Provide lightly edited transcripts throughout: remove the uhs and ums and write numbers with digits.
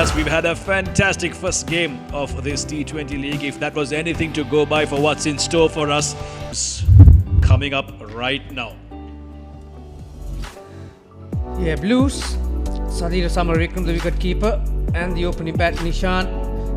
us. We've had a fantastic first game of this T20 league. If that was anything to go by for what's in store for us, coming up right now. Yeah, Blues. Sadira Samarekam, the wicket keeper, and the opening bat Nishan.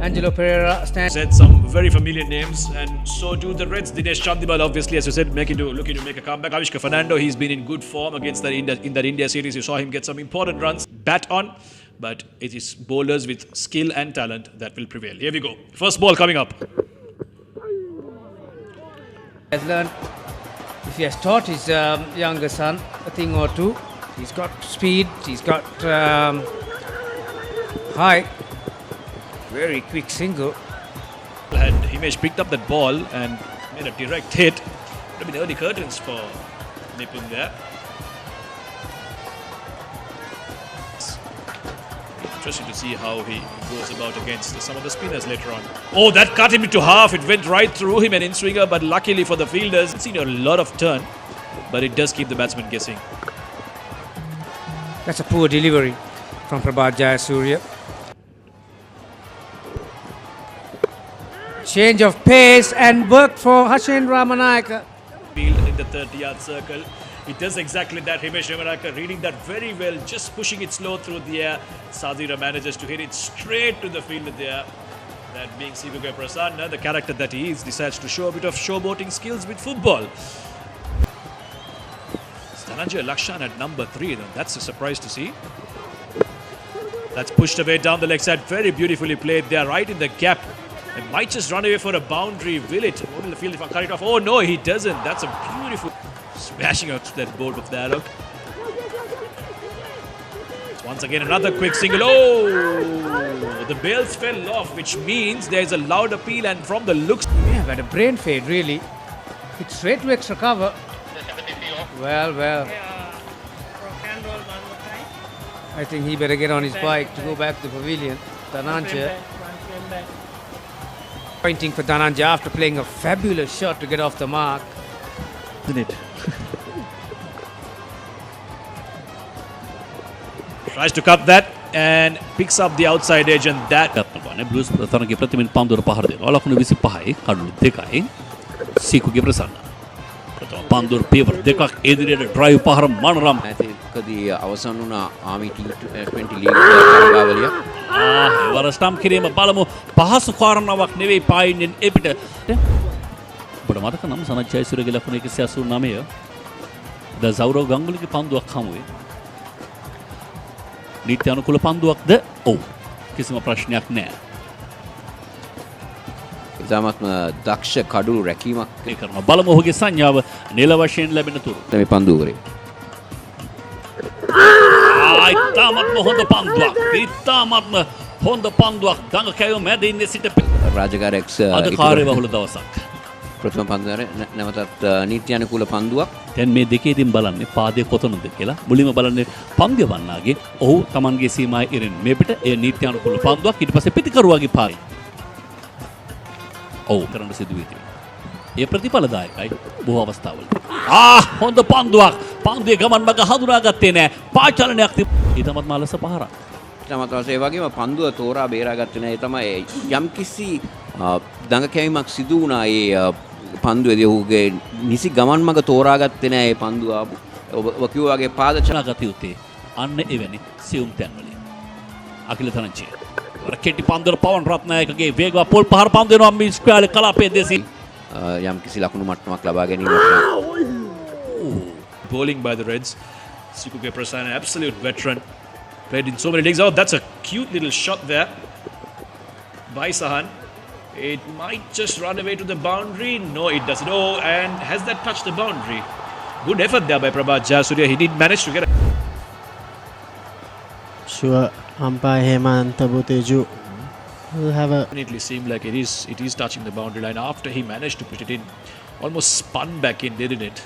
Angelo Pereira stands. Said some very familiar names, and so do the Reds. Dinesh Chandimal, obviously, as you said, looking to make a comeback. Avishka Fernando, he's been in good form against in that India series. You saw him get some important runs. Bat on, but it is bowlers with skill and talent that will prevail. Here we go. First ball coming up. Has learned, if he has taught his younger son a thing or two, he's got speed, he's got height. Very quick single. And Himesh picked up that ball and made a direct hit. Would have been early curtains for Nipun there. Interesting to see how he goes about against some of the spinners later on. Oh, that cut him into half. It went right through him, an in-swinger, but luckily for the fielders, it's seen a lot of turn, but it does keep the batsman guessing. That's a poor delivery from Prabhat Jayasuriya. Change of pace and work for Hashen Ramanayaka. Field in the 30-yard circle. He does exactly that. Himesh Ramanayaka reading that very well, just pushing it slow through the air. Sadira manages to hit it straight to the fielder there. That being Sivuga Prasanna, the character that he is, decides to show a bit of showboating skills with football. Dhananjay Lakshan at number 3, though. That's a surprise to see. That's pushed away down the leg side. Very beautifully played there, right in the gap. It might just run away for a boundary. Will it? What will the field if I cut it off? Oh no, he doesn't. That's a beautiful smashing out to that board of Dialog. Once again, another quick single. Oh, the bails fell off, which means there's a loud appeal, and from the looks. Yeah, but a brain fade really. It's straight to extra cover. Well. I think he better get on his bike to go back to the pavilion. Dhananjay. Pointing for Dhananjay after playing a fabulous shot to get off the mark. Isn't it? Tries to cut that and picks up the outside edge, and that. Blues තනගේ ප්‍රතිමින් පන්දුවට පහර දෙනවා. ලකුණු 25යි කඩලු 2යි. සීකුගේ ප්‍රසන්න. ප්‍රථම පන්දුවට පේවර් දෙකක් එදිරියට drive පහර මනරම්. ඇතිකදී අවසන් වුණා army T20 league තරගාවලිය. වර stamp කිරීම බලමු. පහසු කාරණාවක් නෙවෙයි පායින්ෙන් එපිට. ඔබට මතක නම් සනත් ජයසූරියගේ ලකුණු 189. ද සෞරව් ගංගුලිගේ පන්දුවක් හමුවේ. නීති අනුකූල පන්දුවක්ද? ඔව්. කිසිම ප්‍රශ්නයක් නැහැ. ඉතාමත්ම දක්ෂ කඩුළු රැකීමක් කරනවා. බලමු ඔහුගේ සංඥාව නිල වශයෙන් ලැබෙන තුරු. මේ පන්දුව කරේ. ඉතාමත්ම හොඳ පන්දුවක්. ඉතාමත්ම හොඳ පන්දුවක්. දඟ කැවීම මැද ඉන්නේ සිට රාජකාරී එක්ස් අද කාර්යබහුල දවසක්. ප්‍රථම පන්දුවේ නැවතත් නීති අනුකූල පන්දුවක්. දැන් මේ දෙකේදීන් බලන්නේ පාදයේ කොතනද කියලා. මුලින්ම බලන්නේ පන්දිය වන්නාගේ ඔහු Tamanගේ සීමාවේ ඉරින් මේ පිට ඒ නීති අනුකූල පන්දුවක් ඊට පස්සේ පිටිකරුවාගේ පායි. ඔව් කරන්න සිදු වෙයි. ඒ ප්‍රතිඵලදායකයි බොහෝ අවස්ථාවල. හොඳ පන්දුවක්. පන්දුවේ ගමන් මඟ හඳුනාගත්තේ නැහැ. පාචලනයක් ඊටමත් මාලස පහරක්. ඊටමත් ඒ වගේම පන්දුව තෝරා බේරාගත්තේ නැහැ. ඒ තමයි යම්කිසි දඟ කැවීමක් සිදු වුණා ඒ පන්දුවේදී ඔහුගේ නිසි ගමන් මඟ තෝරාගත්තේ නැහැ. ඒ පන්දුව ඔබ කිව්වා වගේ පාද චලගත යුත්තේ අන්න එවැනි සියුම් තැන්වලින්. අකිල ධනංජය කෙටි පන්දුවට පවන් රත්නායකගේ වේගවත් පොල් පහර පන්දු වෙනවා මිස්ක්‍රාලේ කලාපයේ දෙසින් යම්කිසි ලකුණු මට්ටමක් ලබා ගැනීමට. Bowling by the Reds. Sikuge Prasanna, absolute veteran. Played in so many leagues. Oh, that's a cute little shot there by Sahan. It might just run away to the boundary. No, it doesn't. Oh, and has that touched the boundary? Good effort there by Prabhat Jayasuriya. He did manage to get it. Sure, umpire Hemant Boteju will have a. Definitely seemed like it is touching the boundary line after he managed to put it in. Almost spun back in, didn't it?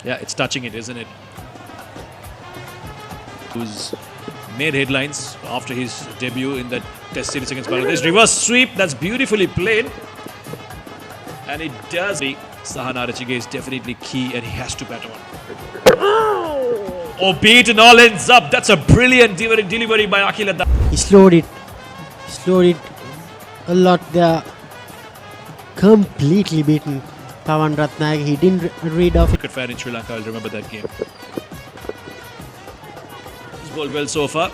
Yeah, it's touching it, isn't it? Who's made headlines after his debut in that Test series against Bangladesh. Reverse sweep, that's beautifully played. And it does. Sahan Arachige is definitely key and he has to bat on. Oh, beat and all ends up. That's a brilliant delivery by Akhil at that. He slowed it a lot there. Completely beaten Pawan Ratnayake. He didn't read off. Cricket fan in Sri Lanka will remember that game. He's bowled well so far.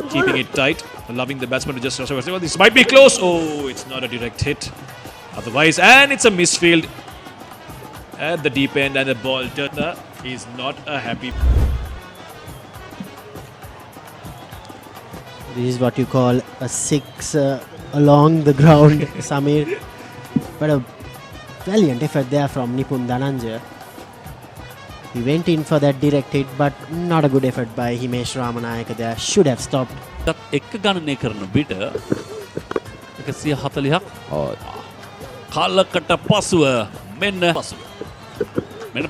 Keeping it tight. Loving the batsman to just... This might be close. Oh, it's not a direct hit. Otherwise, and it's a misfield at the deep end and the ball. Turner is not a happy. This is what you call a six along the ground, Samir. But a valiant effort there from Nipun Dhananjaya. He went in for that direct hit, but not a good effort by Himesh Ramanayaka there. Should have stopped. එක ගණනය කරන විට 140ක් කාලකට පසුව මෙන්න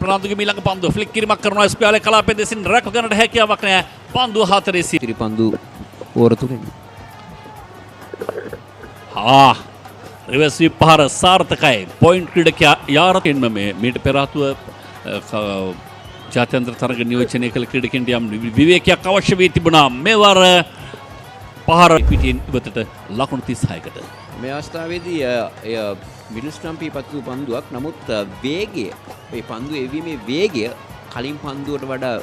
ප්‍රනාන්දුගේ මීළඟ පන්දුව ෆ්ලික් කිරීමක් කරනවා ස්පියාලේ කලාපයේ දෙසින් රැක ගන්නට හැකියාවක් නැහැ පන්දුව 4 සිරි පන්දු ඕවර තුනෙන් රිවර්ස් ස්වීප් පහර සාර්ථකයි පොයින්ට් ක්‍රීඩකයා යාරකින්ම මේ මීට පෙර ආතුව ජාත්‍යන්තර තරග නියෝජනය කළ ක්‍රීඩකයන්ට යම් විවේකයක් අවශ්‍ය වී තිබුණා මෙවර පහර පිටින් ඉවතට ලකුණු 36කට මේ අවස්ථාවේදී එය මිඩල් ස්ටම්පී පත්තු පන්දුවක් නමුත් වේගය මේ පන්දු එවීමේ වේගය කලින් පන්දුවට වඩා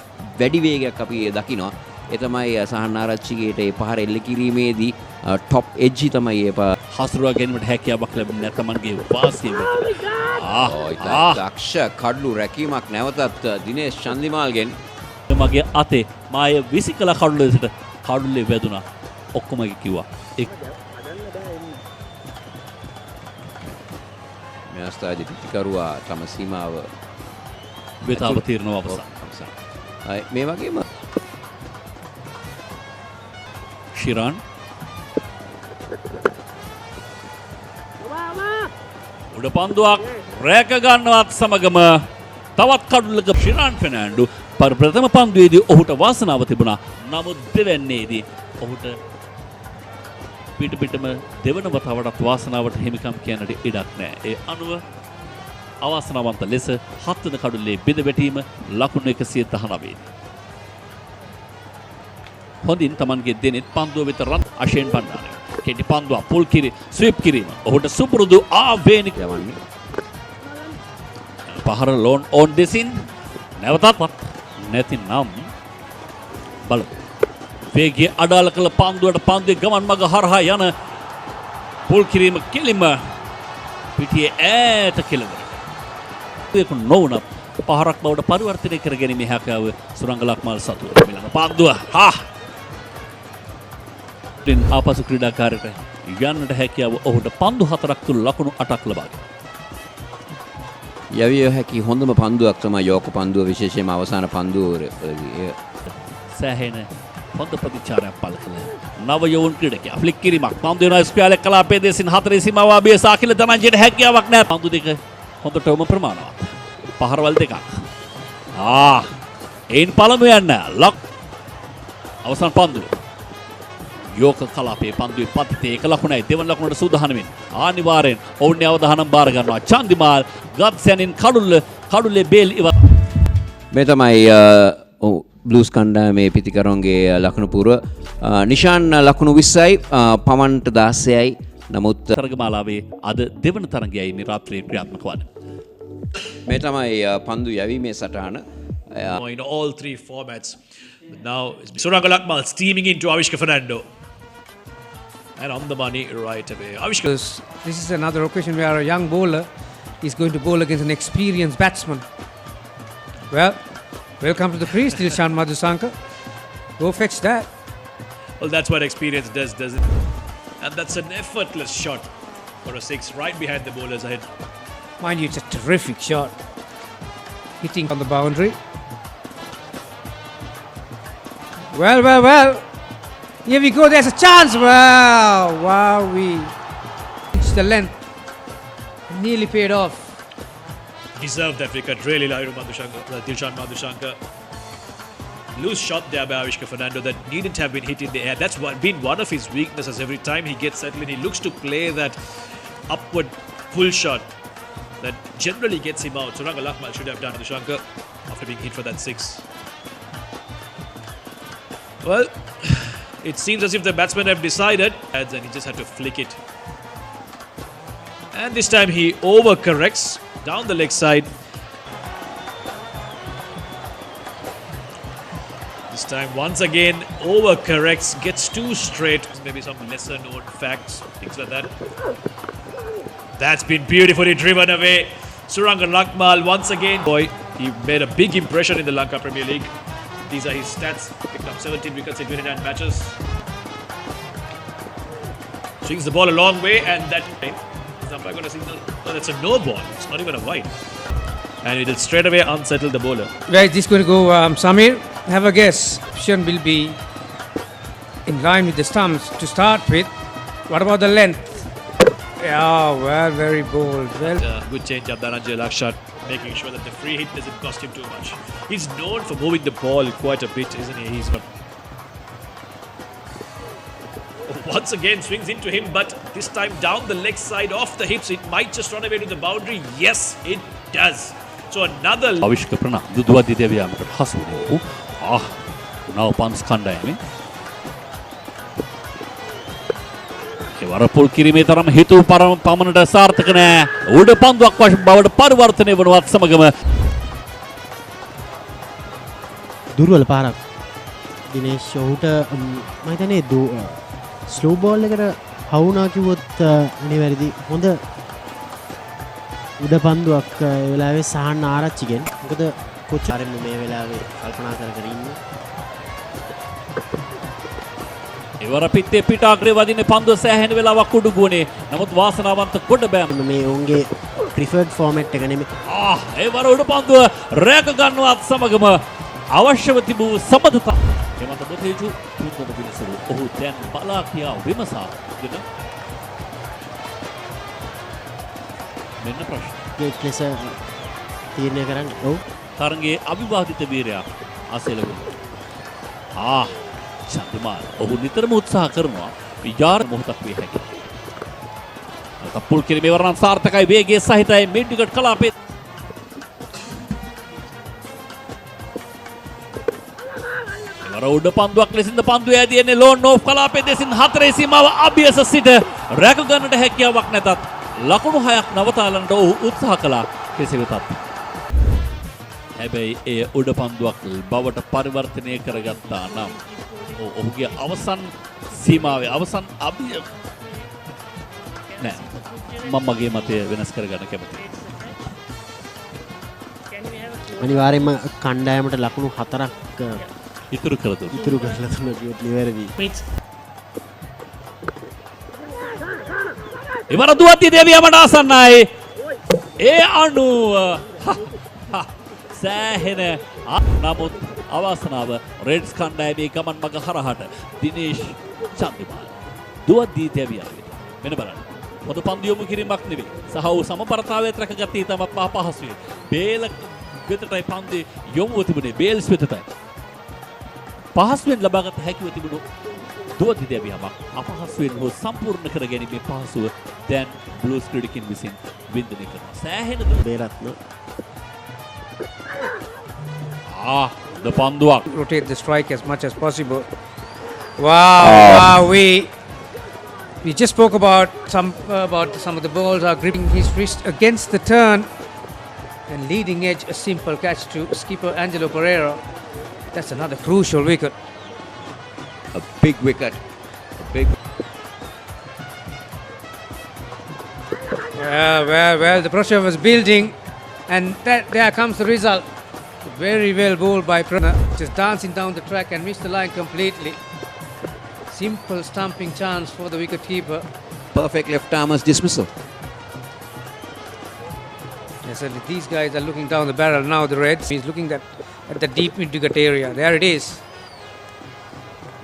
වැඩි වේගයක් අපි දකිනවා ඒ තමයි සහන් ආරච්චිගේට ඒ පහර එල්ල කිරීමේදී টপ එජ් තමයි ඒ හසුරුවා ගැනීමට හැකියාවක් ලැබෙන්නේ නැත්මන්ගේ වාසිය වෙත දක්ෂ කඩලු රැකීමක් නැවතත් දිනේෂ් චන්දිමාල්ගෙන් මගේ අතේ මාය විසිකල කඩුලෙට කඩුල්ලේ වැදුනා ඔක්කොම කිව්වා මේ අවස්ථාවේදී පිටිකරුවා තම සීමාව වෙතාව తీරනවා අවසන් මේ වගේම ශිරාන් උඩ පන්දුවක් රැක ගන්නවත් සමගම තවත් කඩුල්ලක ශිරාන් ෆෙර්නැන්ඩෝ ප්‍රථම පන්දුවේදී ඔහුට වාසනාව තිබුණා නමුත් දෙවැන්නේදී ඔහුට පිටම දෙවන වතාවටත් වාසනාවට හිමිකම් කියන්නට ඉඩක් නැහැ. ඒ අනුව අවාසනාවන්ත ලෙස 7 වන කඩුල්ලේ බිඳ වැටීම ලකුණු 119. හොඳින් තමන්ගේ දෙනෙත් පන්දුව වෙත රන් අශේන් බණ්ඩාර. කෙටි පන්දුව පුල් කිරි ස්වීප් කිරීම. ඔහුට සුපුරුදු ආවේනික යවන්නේ. පහර ලෝන් ඕන් දෙසින් නැවතත් නැතිනම් බලමු. වේගය අඩාල කළ පන්දුවට පන්දුවේ ගමන් මඟ හරහා යන පුල් කිරීම කෙලිම පිටියේ ඈත කෙළවර. ඒක නොවුනත් පහරක් බවට පරිවර්තනය කර ගැනීමේ හැකියාව සුරංග ලක්මාල් සතුව. ඊළඟ පන්දුව ආපසු ක්‍රීඩාකාරයට යන්නට හැකියාව ඔහුට පන්දු 4ක් තුල ලකුණු 8ක් ලබා ගන්නවා. යවිය හැකි හොඳම පන්දුවක් තමයි යෝක පන්දුව විශේෂයෙන්ම අවසාන පන්දුව සෑහෙන හොඳ ප්‍රතිචාරයක් පළ කළ නව යෝන් ක්‍රීඩකයා ෆ්ලික් කිරීමක් පන්දු වෙනවා ස්පියාලේ කලාපයේ දෙසින් 4 සීමාව ආබිය සාකිල ධනංජයට හැකියාවක් නැහැ පන්දු දෙක හොඳටම ප්‍රමාණවත් පහරවල් දෙකක් එයින් පළමු යන්න ලක් අවසන් පන්දුව යෝක කලාපයේ පන්දුවේ පතිතේ එක ලකුණයි දෙවන ලකුණට සූදානම් අනිවාර්යෙන් ඔවුන්ගේ අවධානය බාර ගන්නවා චන්දිමාල් ගත්සැනින් කඩුල්ලේ බේල් ඉවත් මේ තමයි බ්ලූස් කණ්ඩායමේ පිටිකරුවන්ගේ ලකුණු පුර නිෂාන් ලකුණු 20යි පවන්ට 16යි නමුත් තරගමාලාවේ අද දෙවන තරගයයි මේ රාත්‍රියේ ක්‍රියාත්මක වන්නේ මේ තමයි පන්දු යැවීමේ සටහන in all 3 formats. But now Suranga Lakmal steaming into Avishka Fernando. And on the money right away. Avishka. This is another occasion where a young bowler is going to bowl against an experienced batsman. Well, welcome to the crease, Dilshan Madhusankar. Go fetch that. Well, that's what experience does, doesn't it? And that's an effortless shot for a 6 right behind the bowler's head. Mind you, it's a terrific shot. Hitting on the boundary. Well. Here we go. There's a chance. Wow. We reached the length. Nearly paid off. Deserved that wicket. Really, Dilshan Madhusankar. Loose shot there by Avishka Fernando that needn't have been hit in the air. That's been one of his weaknesses. Every time he gets settled in, he looks to play that upward pull shot. that generally gets him out. Suranga Lakmal should have done Dushanka after being hit for that 6. Well, it seems as if the batsmen have decided, and he just had to flick it. And this time he overcorrects down the leg side. This time once again overcorrects, gets too straight. Maybe some lesser known facts, things like that. That's been beautifully driven away. Suranga Lakmal once again. Boy, he made a big impression in the Lanka Premier League. These are his stats. Picked up 17 wickets in 29 matches. Swings the ball a long way, and that is umpire going to signal? Oh, that's a no ball. It's not even a wide. And it will straight away unsettle the bowler. Where is this going to go, Samir? Have a guess. Option will be in line with the stumps to start with. What about the length? Yeah, well, very bold. Well, Good change up, Dhananjay Lakshar, making sure that the free hit doesn't cost him too much. He's known for moving the ball quite a bit, isn't he? He's got once again swings into him, but this time down the leg side off the hips. It might just run away to the boundary. Yes, it does. So another අවිශ්ක Fernando දුවද්දි දෙවියන්කට හසු වෙනවා. නව පන්ස් කණ්ඩායමේ ඒ වරපොල් කිරීමේ තරම හිතු පමණට සාර්ථක නෑ. උඩ පන්දුවක් වශයෙන් බවට පරිවර්තනය වනවත් සමගම දුර්වල පාරක් දිනේෂ් ඔහුට මම හිතන්නේ ස්ලෝ බෝල් එකට හවුනා කිව්වොත් අනිවාර්යදී හොඳ උඩ පන්දුවක් ඒ වෙලාවේ සහන් ආරච්චිගෙන් මොකද කොච්චර මේ වෙලාවේ කල්පනා කර කර ඉන්නේ එවර පිටේ පිට අග්‍රේ වදින පන්දුව සෑහෙන වෙලාවක් උඩු ගුණේ. නමුත් වාසනාවන්ත කොට බෑම. මේ උන්ගේ ප්‍රිෆර්ඩ් ෆෝමැට් එක නෙමෙයි. ඒවර උඩ පන්දුව රැක ගන්නවත් සමගම අවශ්‍යව තිබූ සමතතා. එමත බොතේජු තුන්වන විනිසුරු. ඔහු දැන් බලා කියා විමසාගෙන මෙන්න ප්‍රශ්න. ඒක ලෙස තීරණය කරන්නේ. ඔව්. තරගයේ අවිවාදිත වීරයා ආසෙලගු. චන්දිමාල් ඔහු නිතරම උත්සාහ කරනවා විජාර මොහොතක් විය හැකියි. තප්පුල් කිරීමේ වරණ සාර්ථකයි වේගයේ සහිතයි මිඩ් විකට් කලාපේ. වර උඩ පන්දුවක් ලෙසින්ද පන්දුව ඇදින්නේ ලෝන් ඕෆ් කලාපේ දෙසින් 4 සීමාව අභියස සිට රැක ගන්නට හැකියාවක් නැතත් ලකුණු 6ක් නවතාලන්නට ඔහු උත්සාහ කළා. කෙසේ වෙතත් හැබැයි එය උඩ පන්දුවක් බවට පරිවර්තනය කරගත්තා නම් ඔහුගේ අවසන් සීමාවේ අවසන් අභිය නෑ මම මගේ මතය වෙනස් කරගන්න කැමතියි. අනිවාර්යයෙන්ම කණ්ඩායමට ලකුණු 4ක් ඉතුරු කළ දුන්නා. ඉතුරු කරලා දුන්නා කියොත් නිවැරදි. ඉවර දුවද්දී දෙවියමට ආසන්නයි. ඒ අනුව සෑහෙන නමුත් අවාසනාව රෙඩ්ස් කණ්ඩායමේ ගමන් මඟ හරහට දිනේෂ් චන්දිමාල් දුවද්දී දෙවියන්ට මෙන්න බලන්න. පොදු පන්දු යොමු කිරීමක් නෙවෙයි. සහ ඔහු සමබරතාවයත් රැකගත්තේ තමත් පහසුවෙන්. බේල වෙතටයි පන්දේ යොමුව තිබුණේ බේල්ස් වෙතටයි. පහසුවෙන් ලබාගත හැකිව තිබුණු දුවද්දී දෙවියමක් අපහසුවෙන් හෝ සම්පූර්ණ කර ගැනීමේ පහසුව දැන් බ්ලූස් ක්‍රිඩිකින් විසින් වින්දනය කරනවා. සෑහෙන බේරත්න the panduak. rotate the strike as much as possible. Wow, we just spoke about some of the balls are gripping his wrist against the turn and leading edge. A simple catch to skipper Angelo Pereira. That's another crucial wicket. A big wicket. Well, the pressure was building, and there comes the result. Very well bowled by Prana, just dancing down the track and missed the line completely. Simple stumping chance for the wicket-keeper. Perfect left-armer's dismissal. Yes, and these guys are looking down the barrel now, the Reds. He's looking at the deep mid-wicket area. There it is.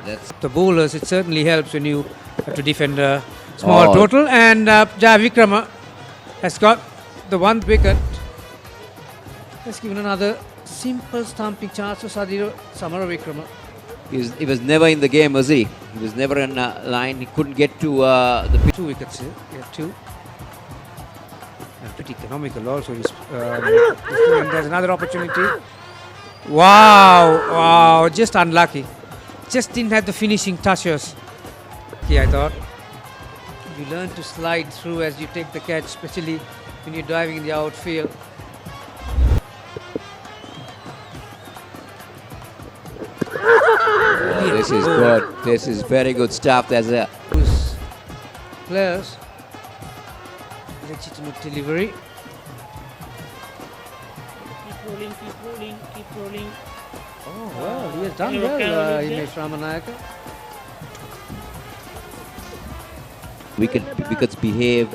That's The bowlers, it certainly helps when you have to defend a small total. And Jaya Vikrama has got the one wicket. Has given another simple stumping chance to Samara Vikrama. he was never in the game, was he? He was never in a line. He couldn't get to the pitch. 2 wickets here. Yeah, 2. And pretty economical also. And there's another opportunity. Wow, just unlucky. Just didn't have the finishing touches. I thought. You learn to slide through as you take the catch, especially when you're diving in the outfield. This is good. This is very good stuff. There's a Those players, legitimate delivery. keep rolling. Oh, well, he has done well, Himesh Ramanayaka. wickets behave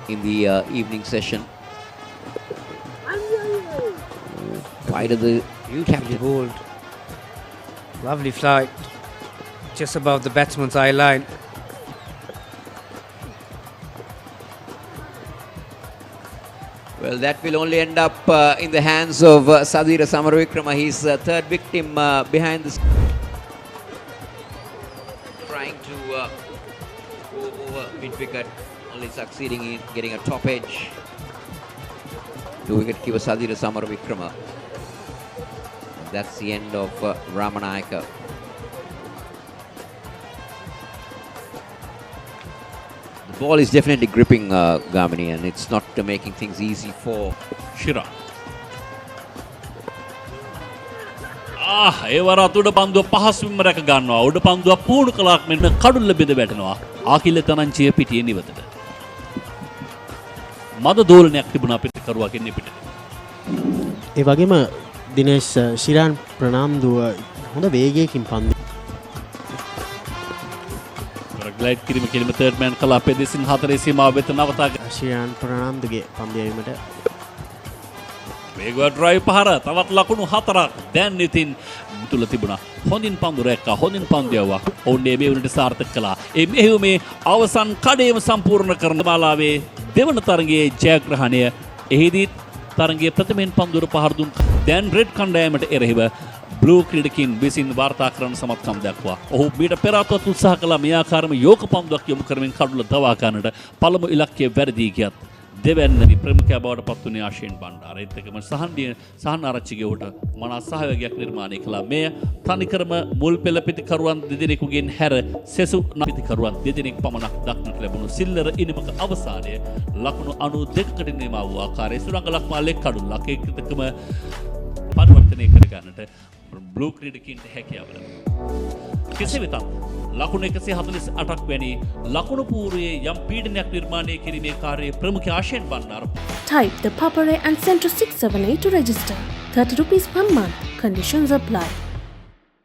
in the evening session. Wide of the Beautifully bowled. Lovely flight. Just above the batsman's eye line. Well, that will only end up in the hands of Sadira Samaravikrama. He's third victim behind the trying to go over mid-wicket, only succeeding in getting a top edge. 2-wicket keeper Sadira Samaravikrama. That's the end of Ramanayaka. The ball is definitely gripping Gamini, and it's not making things easy for Shira. ඒ වරත් උඩ පන්දුව පහසුවෙන්ම රැක ගන්නවා. උඩ පන්දුව පුහුණු කලක් මෙන්න කඩුල්ල බෙද වැටෙනවා. ආකිල තනංචිය පිටියේ නිවතට. මද දෝලනයක් තිබුණා පිටිකරුවාගෙන් පිට. ඒ වගේම දිනේෂ් ශිරාන් ප්‍රනාම්දුව හොඳ වේගයකින් පන්දු ග්ලයිඩ් කිරීම කිලිම තර්ඩ් මෑන් කළා පෙදෙසින් හතරේ සීමාව වෙත නවතා ශිරාන් ප්‍රනාම්දුගේ පන්දියවීමට වේගවත් ඩ්‍රයිව් පහර තවත් ලකුණු 4ක් දැන් ඉතින් තුල තිබුණා. හොඳින් පන්දු රැක්කා. හොඳින් පන්දු යවුවා. ඔවුන් මේ උනට සාර්ථක කළා. ඒ මෙහෙයුමේ අවසන් කඩේම සම්පූර්ණ කරන බාලාවේ දෙවන තරගයේ ජයග්‍රහණය. එහිදී තරගයේ ප්‍රථමයෙන් පන්දුර පහර දුන් දැන් රෙඩ් කණ්ඩායමට එරෙහිව බ්ලූ ක්‍රීඩකින් විසින් වාර්තා කරන සමත්කම් දක්වා. ඔහු මීට පෙර ආතවත් උත්සාහ කළ මේ ආකාරම යෝග පන්දුවක් යොමු කරමින් කඩුල දවා ගන්නට පළමු ඉලක්කය වැරදී ගියත් දෙවැන්නි ප්‍රමුඛයා බවට පත් වුණේ ආශීන් බණ්ඩාර. ඒත් එක්කම සහන් ආරච්චිගේ උට මනා සහයෝගයක් නිර්මාණය කළා. මෙය තනිකරම මුල් පෙළ පිටිකරුවන් දෙදෙනෙකුගෙන් හැර සෙසු පිටිකරුවන් දෙදෙනෙක් පමණක් දක්නට ලැබුණු සිල්ලර ඉනිමක අවසානයේ ලකුණු 92කට නිමා වූ ආකාරයේ සුරංග ලක්මාලේ කඩුල්ලක් ඒකටකම පරිවර්තනය කර ගන්නට බ්ලූ ක්‍රීඩකින්ට හැකියාව ලැබුණා. කෙසේ වෙතත් ලකුණු 148ක් වැනි ලකුණු පූර්වයේ යම් පීඩනයක් නිර්මාණය කිරීමේ කාර්යයේ ප්‍රමුඛ ආශයන් Bandara. Type the Papare and send to 678 to register. 30 rupees per month. Conditions apply.